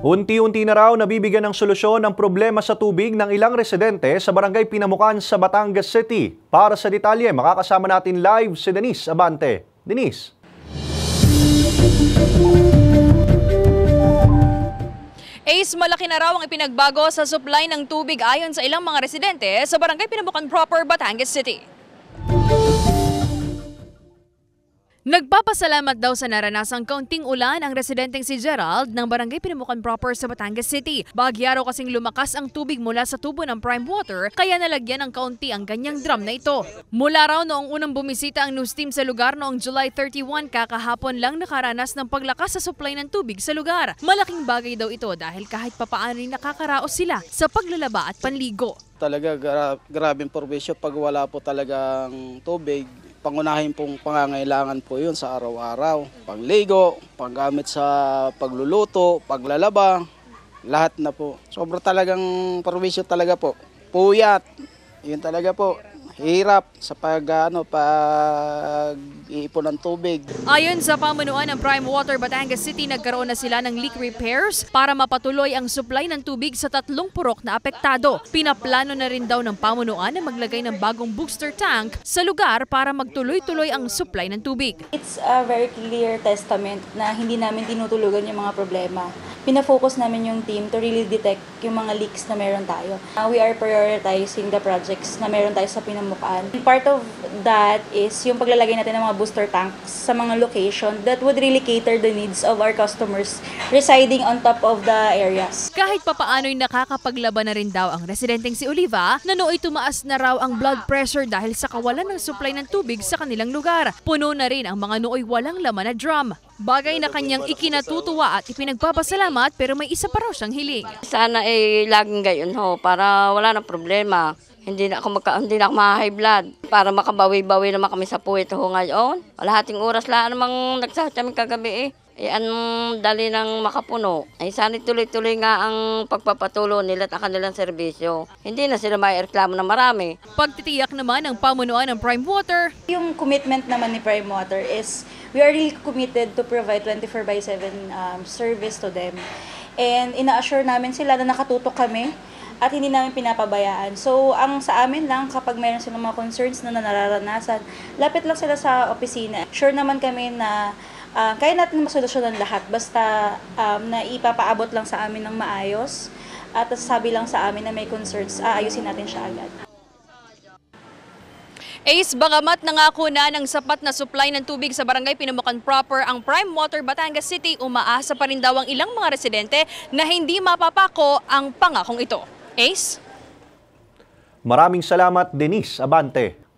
Unti-unti na raw nabibigyan ng solusyon ang problema sa tubig ng ilang residente sa barangay Pinamukan sa Batangas City. Para sa detalye, makakasama natin live si Denise Abante. Denise. Ace, malaki na raw ang ipinagbago sa supply ng tubig ayon sa ilang mga residente sa barangay Pinamukan proper, Batangas City. Nagpapasalamat daw sa naranasang kaunting ulan ang residenteng si Gerald ng barangay Pinamukan proper sa Batangas City. Bahagya raw kasing lumakas ang tubig mula sa tubo ng Prime Water kaya nalagyan ng kaunti ang ganyang drum na ito. Mula raw noong unang bumisita ang news team sa lugar noong July 31, kakahapon lang nakaranas ng paglakas sa supply ng tubig sa lugar. Malaking bagay daw ito dahil kahit papaano rin nakakaraos sila sa paglalaba at panligo. Talaga grabing probinsyo pag wala po talagang tubig. Pangunahin pong pangangailangan po yun sa araw-araw. Pangligo, panggamit sa pagluluto, paglalaba, lahat na po. Sobra talagang probinsyo talaga po. Puyat, yun talaga po. Hirap sa pag-iipon ng tubig. Ayon sa pamunuan ng Prime Water Batangas City, nagkaroon na sila ng leak repairs para mapatuloy ang supply ng tubig sa 3 purok na apektado. Pinaplano na rin daw ng pamunuan na maglagay ng bagong booster tank sa lugar para magtuloy-tuloy ang supply ng tubig. It's a very clear testament na hindi namin tinutulugan yung mga problema. Pinafocus namin yung team to really detect yung mga leaks na meron tayo. We are prioritizing the projects na meron tayo sa Pinamukan. Part of that is yung paglalagay natin ng mga booster tanks sa mga location that would really cater the needs of our customers residing on top of the areas. Kahit papaano'y nakakapaglaban na rin daw ang residenteng si Oliva na nooy tumaas na raw ang blood pressure dahil sa kawalan ng supply ng tubig sa kanilang lugar. Puno na rin ang mga nooy walang laman na drum. Bagay na kanyang ikinatutuwa at ipinagpapasalamat pero may isa pa raw siyang hiling. Sana laging gayon ho para wala nang problema. Hindi na ako ma-high blood para makabawi-bawi naman kami sa puwit ho ngayon. Kalahating oras lang namang nagsahat kami kagabi anong dali ng makapuno. Sana tuloy-tuloy nga ang pagpapatulo nila at kanilang serbisyo. Hindi na sila may reklamo na marami. Pagtitiyak naman ng pamunuan ng Prime Water. Yung commitment naman ni Prime Water is we are really committed to provide 24/7 service to them. And ina-assure namin sila na nakatutok kami at hindi namin pinapabayaan. So, ang sa amin lang, kapag mayroon silang mga concerns na nararanasan, lapit lang sila sa opisina. Sure naman kami na kaya natin masolusyonan lahat basta na ipapaabot lang sa amin ng maayos at sabi lang sa amin na may concerns, aayusin natin siya agad. Ace, bagamat nangako na ng sapat na supply ng tubig sa barangay Pinamukan proper ang Prime Water Batangas City, umaasa pa rin daw ang ilang mga residente na hindi mapapako ang pangakong ito. Ace? Maraming salamat, Denise Abante.